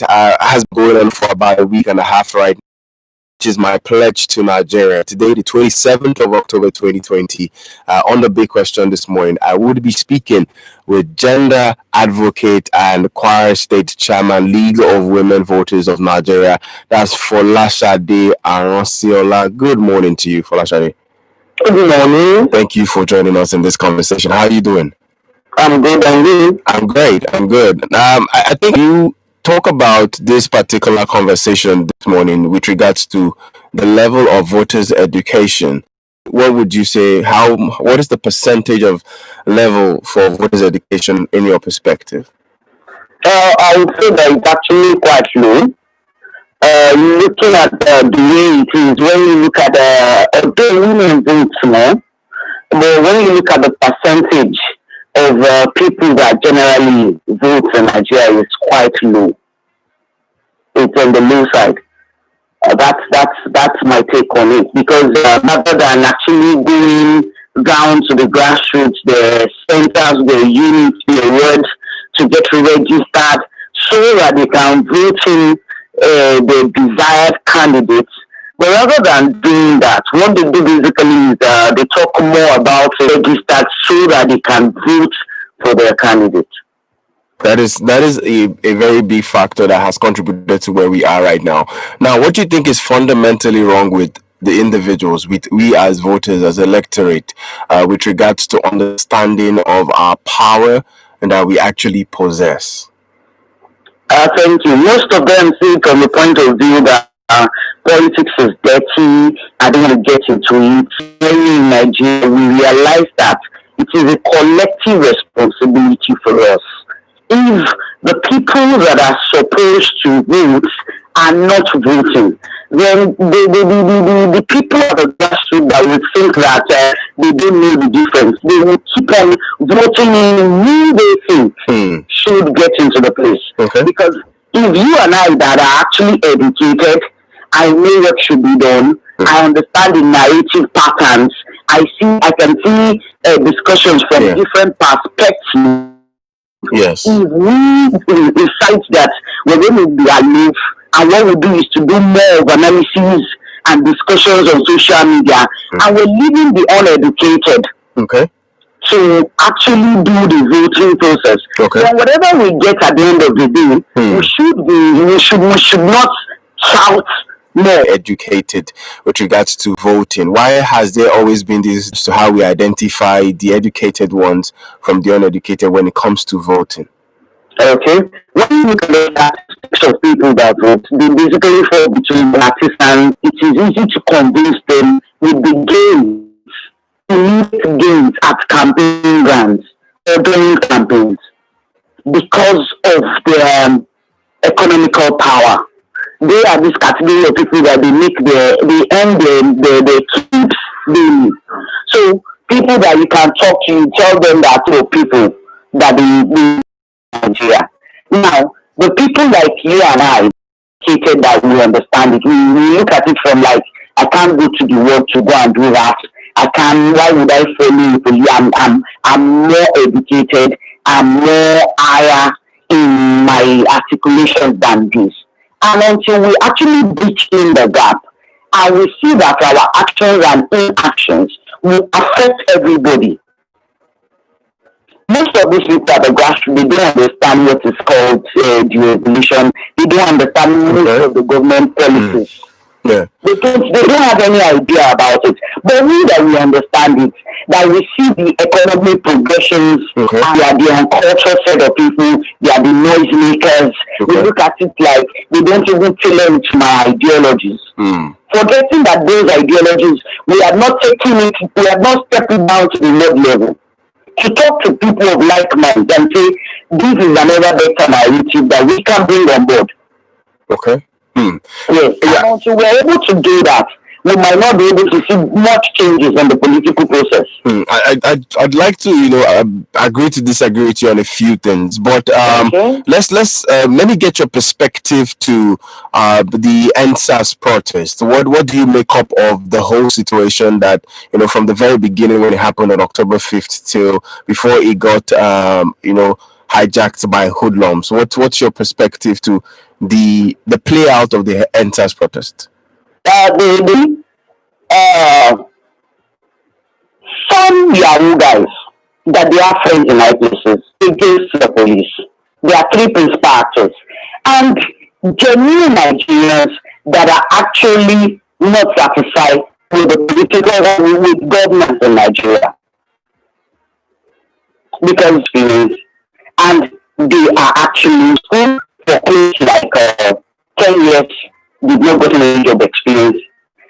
has been going on for about a week and a half right now, which is my pledge to Nigeria. Today, the 27th of October 2020, on the big question this morning, I would be speaking with gender advocate and Kwara State Chairman, League of Women Voters of Nigeria. That's Folashade Aronsiola. Good morning to you, Folashade. Good morning. Thank you for joining us in this conversation. How are you doing? I'm good, and you? I'm great. I'm good. I think you talk about this particular conversation this morning with regards to the level of voters' education. What would you say? What is the percentage of level for voters' education in your perspective? I would say that it's actually quite low. Looking at the way it is, when you look at women vote more, but when you look at the percentage of people that generally vote in Nigeria, it's quite low. It's on the low side. That's my take on it, because rather than actually going down to the grassroots, the centers, the units, the wards to get registered so that they can vote in the desired candidates. But rather than doing that, what they do basically is they talk more about registered so that they can vote for their candidate. That is a very big factor that has contributed to where we are right now. Now, what do you think is fundamentally wrong with the individuals, with we as voters, as electorate, with regards to understanding of our power and that we actually possess? Thank you. Most of them see it from the point of view that politics is dirty. I don't want to get into it. When in Nigeria, we realize that it is a collective responsibility for us. If the people that are supposed to vote are not voting, then the people at the grassroots that would think that they don't know the difference, they will keep on voting in who they think should get into the place. Okay. Because if you and I that are actually educated, I know what should be done, I understand the narrative patterns, I can see discussions from different perspectives. Yes. If we decide that we're going to be aloof, and what we do is to do more of analysis and discussions on social media, and we're leaving the uneducated to actually do the voting process. Okay. So whatever we get at the end of the day, we should not shout more. Educated with regards to voting. Why has there always been this to how we identify the educated ones from the uneducated when it comes to voting? Okay. When you look at the statistics of people that vote, they basically fall between partisans. It is easy to convince them with the gains at campaign grounds or during campaigns because of their economical power. They are this category of people that they earn their keeps daily. So people that you can talk to, you tell them that people that they Nigeria. Now, the people like you and I, educated that we understand it. We look at it from like, I can't go to the world to go and do that. Why would I follow you? I'm more educated. I'm more higher in my articulation than this. And until we actually breach in the gap, and we see that our actions and inactions will affect everybody. Most of these people at the grassroots, they don't understand what is called the revolution. They don't understand most of the government policies. Yeah. They don't have any idea about it. But we understand it, that we see the economic progressions, and they are the uncultured set of people, they are the noisemakers. We look at it like they don't even tailor it to my ideologies. Forgetting that those ideologies, we are not taking it, we are not stepping down to the low level. To talk to people of like mind and say, this is another better narrative that we can bring on board. Okay. Yes, and until we're able to do that, we might not be able to see much changes in the political process. I'd like to, agree to disagree with you on a few things, but let me get your perspective to the NSAS protest. What do you make up of the whole situation that, from the very beginning when it happened on October 5th till before it got, hijacked by hoodlums. What's your perspective to the play out of the EndSARS protest? Some Yahoo guys that they are friends in high places against the police. There are three principal actors. And genuine Nigerians that are actually not satisfied with the political with government in Nigeria. Because and they are actually school for close like 10 years, did not get any job experience,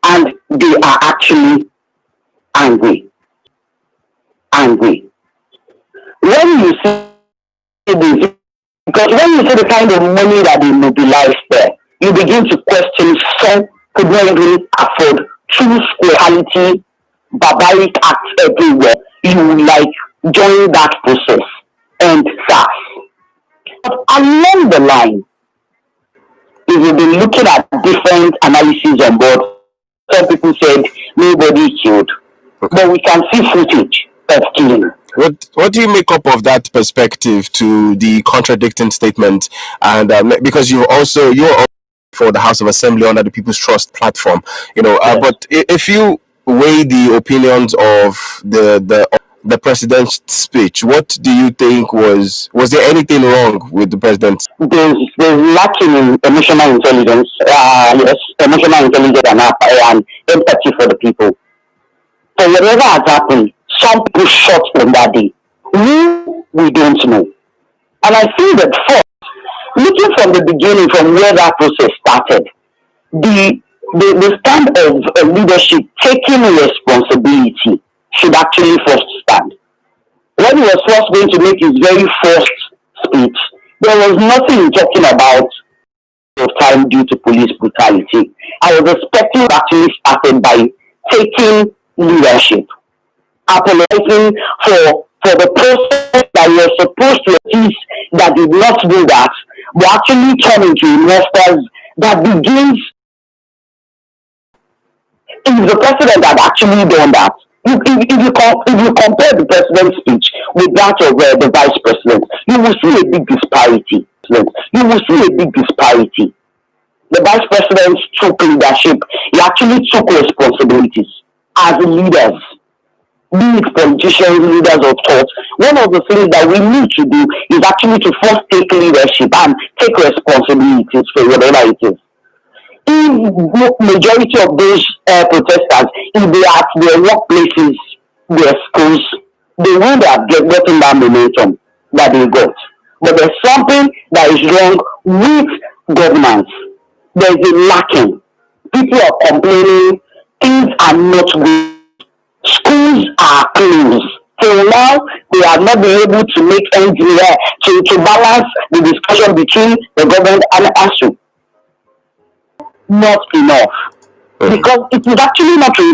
and they are actually angry. When you see this, because when you see the kind of money that they mobilize there, you begin to question some could not even afford true quality, barbaric acts everywhere. You like join that process and SARS. But along the line, if you've been looking at different analyses on board, some people said nobody killed, but we can see footage of killing. What do you make up of that perspective to the contradicting statement? And because you're for the House of Assembly under the People's Trust platform, yes. But if you weigh the opinions of the president's speech, what do you think was there anything wrong with the president? There's lacking in emotional intelligence. Yes, emotional intelligence and empathy for the people. So whatever has happened, some people shot on that day. We don't know. And I think that first, looking from the beginning, from where that process started, the stand of leadership taking responsibility should actually first stand. When he was first going to make his very first speech, there was nothing talking about time due to police brutality. I was expecting actually started by taking leadership, apologizing for the process that you were supposed to assist that did not do that, but actually turn into investors that begins. If the president had actually done that, if you compare the president's speech with that of the vice president, you will see a big disparity. The vice president took leadership. He actually took responsibilities as leaders, be it politicians, leaders of thought. One of the things that we need to do is actually to first take leadership and take responsibilities for whatever it is. If majority of those protesters, if they are at their workplaces, their schools, they would have gotten that momentum that they got. But there's something that is wrong with governance. There's a lacking. People are complaining. Things are not good. Schools are closed. Till now, they have not been able to make ends meet to balance the discussion between the government and ASU. Not enough. Because it is actually not true.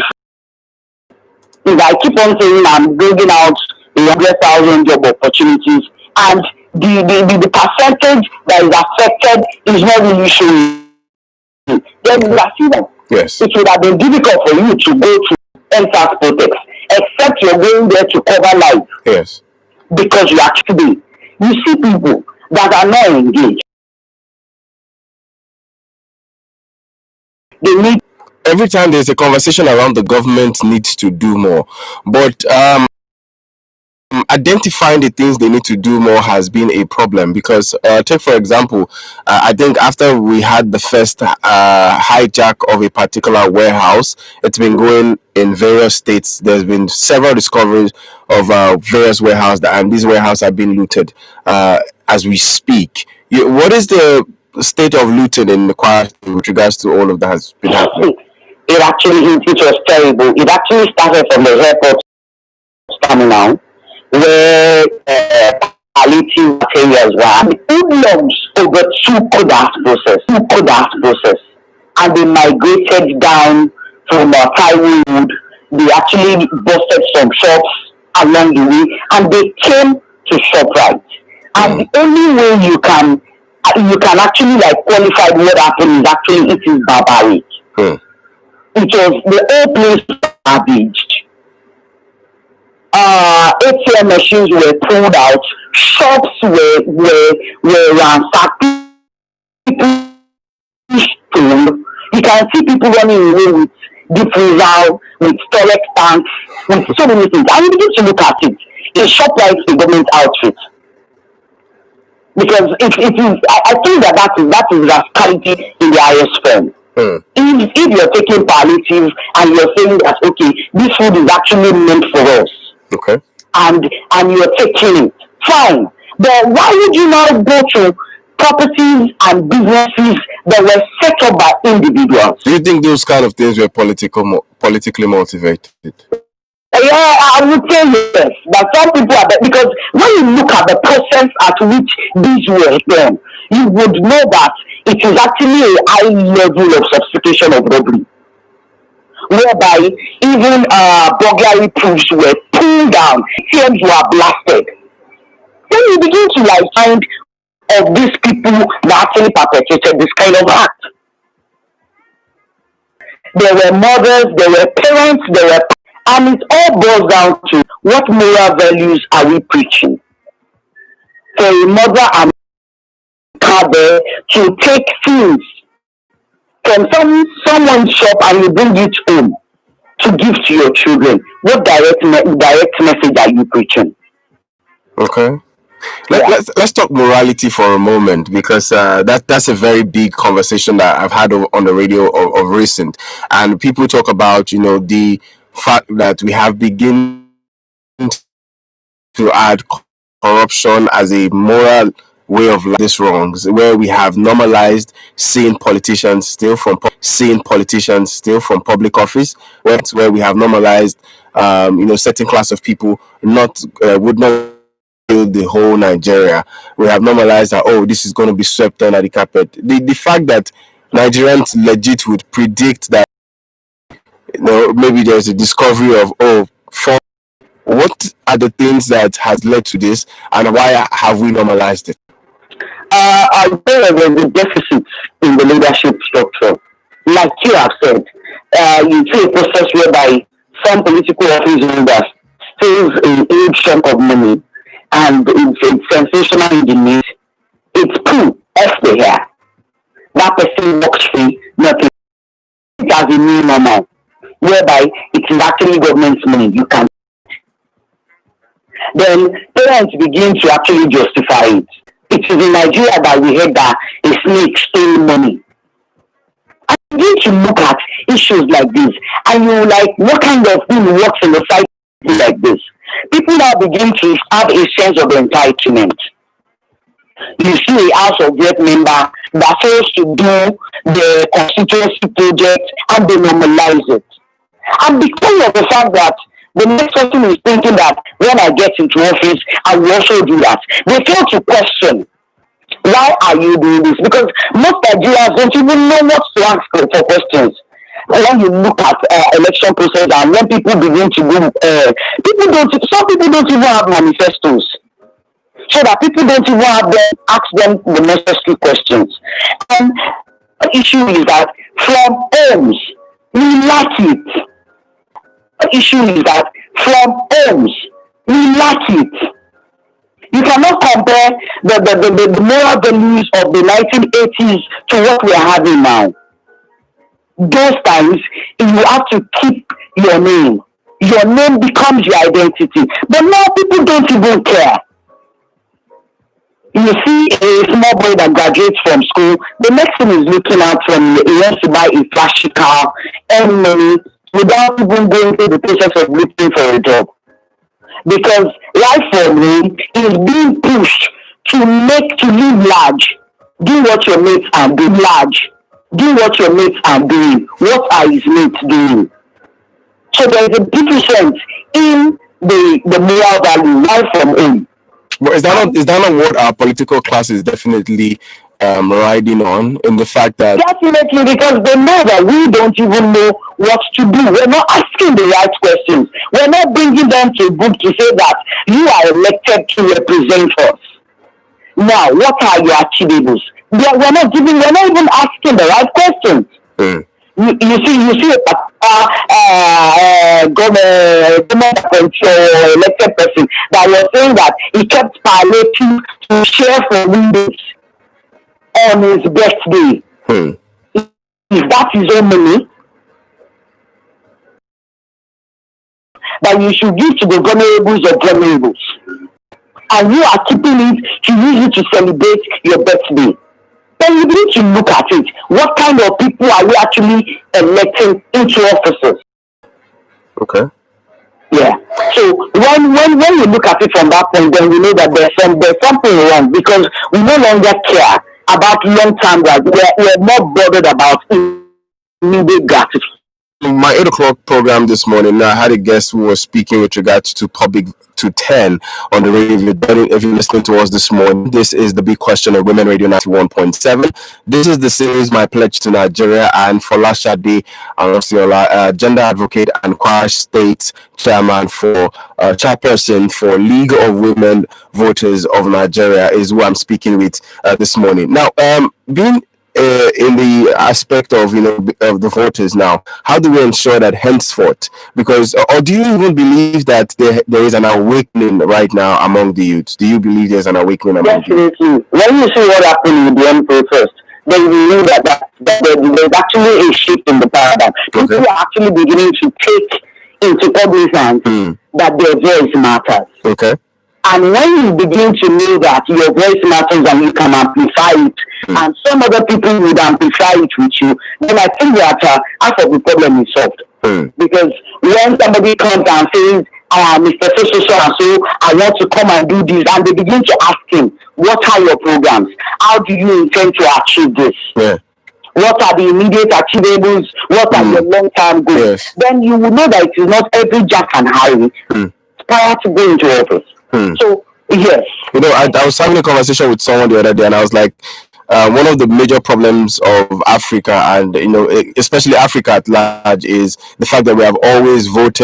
If I keep on saying I'm bringing out 100,000 job opportunities, and the percentage that is affected is not really showing, then we are seeing. Yes. It would have been difficult for you to go to EndSARS protest, except you're going there to cover life. Yes. Because you actually, you see people that are not engaged. They need. Every time there's a conversation around the government needs to do more, but identifying the things they need to do more has been a problem because take for example, I think after we had the first hijack of a particular warehouse, it's been going in various states. There's been several discoveries of various warehouses, and these warehouses have been looted as we speak. What is the state of looting in the Kwara with regards to all of that has been happening? It was terrible. It actually started from the airport terminal, where palliative materials were. The hoodlums overtook that process, and they migrated down from Taiwo Road. They actually busted some shops along the way, and they came to ShopRite. And the only way you can actually qualify what happened is actually it is barbaric. It was the whole place ravaged. ATM machines were pulled out shops were ransacked, people stole. You can see people running away with diffusal, with toilet tanks, with so many things. And you begin to look at it. A shop like a government outfit. Because it is, I think that is rascality in the highest form. If you're taking palliative and you're saying that okay, this food is actually meant for us, Okay. and you're taking it, fine. But why would you now go to properties and businesses that were set up by individuals? Do you think those kind of things were politically motivated? Yeah, I would say yes. But some people are because when you look at the process at which these were done, you would know that it is actually a high level of sophistication of robbery, whereby even burglary proofs were pulled down, ATMs were blasted. Then you begin to like find of these people that actually perpetrated this kind of act. There were mothers, there were parents, and it all boils down to what moral values are we preaching? For a mother and father to take things from someone's shop and you bring it home to give to your children, what direct message are you preaching? Okay. Let's talk morality for a moment, because that's a very big conversation that I've had on the radio of recent, and people talk about the fact that we have begun to add corruption as a moral way of life. These wrongs, where we have normalized seeing politicians steal from public office, where we have normalized certain class of people would not the whole Nigeria. We have normalized that this is going to be swept under the carpet. The fact that Nigerians legit would predict that maybe there's a discovery of what are the things that has led to this, and why have we normalized it? I think there's a deficit in the leadership structure. Like you have said, you see a process whereby some political office holders steals a huge chunk of money, and it's sensational in the news. It's true, off the air. That person walks free, nothing. It has a new normal, whereby it is actually government's money. You can. Then parents begin to actually justify it. It is in Nigeria that we heard that a snake stole money. And you begin to look at issues like this, and you like, what kind of thing works in a society like this? People now begin to have a sense of entitlement. You see a House of Rep member that fails to do the constituency project, and they normalize it. And because of the fact that the next person is thinking that when I get into office, I will also do that, they fail to question, why are you doing this? Because most Nigerians don't even know what to ask for questions. When you look at election process, and when people begin to do, some people don't even have manifestos, so that people don't even have them ask them the necessary questions. And the issue is that from homes, we lack it. The issue is that from homes, we lack it. You cannot compare the moral values of the 1980s to what we are having now. Those times, you have to keep your name. Your name becomes your identity. But now people don't even care. You see a small boy that graduates from school, the next thing is looking out from he wants to buy a flashy car, earn money, without even going through the process of looking for a job. Because life for me is being pushed to live large. Do what your mates are doing. Large. Do what your mates are doing. What are his mates doing? So there is a difference in the moral value, life from home. But is that not what our political class is definitely riding on, in the fact that definitely, because they know that we don't even know what to do. We're not asking the right questions. We're not bringing them to a book to say that you are elected to represent us. Now, what are your achievables? We're not even asking the right questions. You see government elected person that was saying that he kept palliative to share for windows on his birthday. Is that his own money that you should give to the vulnerables or vulnerables? And you are keeping it to use it to celebrate your birthday. Then you need to look at it. What kind of people are we actually electing into offices? Okay. Yeah. So when you look at it from that point, then we know that there's something wrong, because we no longer care about long-term growth. We're more bothered about immediate gratification. My 8 o'clock program this morning, I had a guest who was speaking with regards to Public to 10 on the radio. If you're listening to us this morning, this is the big question of Women Radio 91.7. This is the series My Pledge to Nigeria, and Folashade Awosiola, gender advocate and Kwara State chairman for chairperson for League of Women Voters of Nigeria is who I'm speaking with this morning. Now, being in the aspect of of the voters now, how do we ensure that henceforth, because or do you even believe that there is an awakening right now among the youths? Do you believe there's an awakening among the youth? Definitely. When you see what happened with the M protest, then you know that there's actually a shift in the paradigm. People are actually beginning to take into cognizance that their voice matters. Okay. And when you begin to know that your voice matters and you can amplify it, and some other people would amplify it with you, then I think that half of the problem is solved. Because when somebody comes and says, Mr. So, I want to come and do this, and they begin to ask him, what are your programs? How do you intend to achieve this? Yeah. What are the immediate achievables? What are your long-term goals? Yes. Then you will know that it is not every Jack and Harry prior to going to office. So, yes. I was having a conversation with someone the other day, and I was like, one of the major problems of Africa, and especially Africa at large, is the fact that we have always voted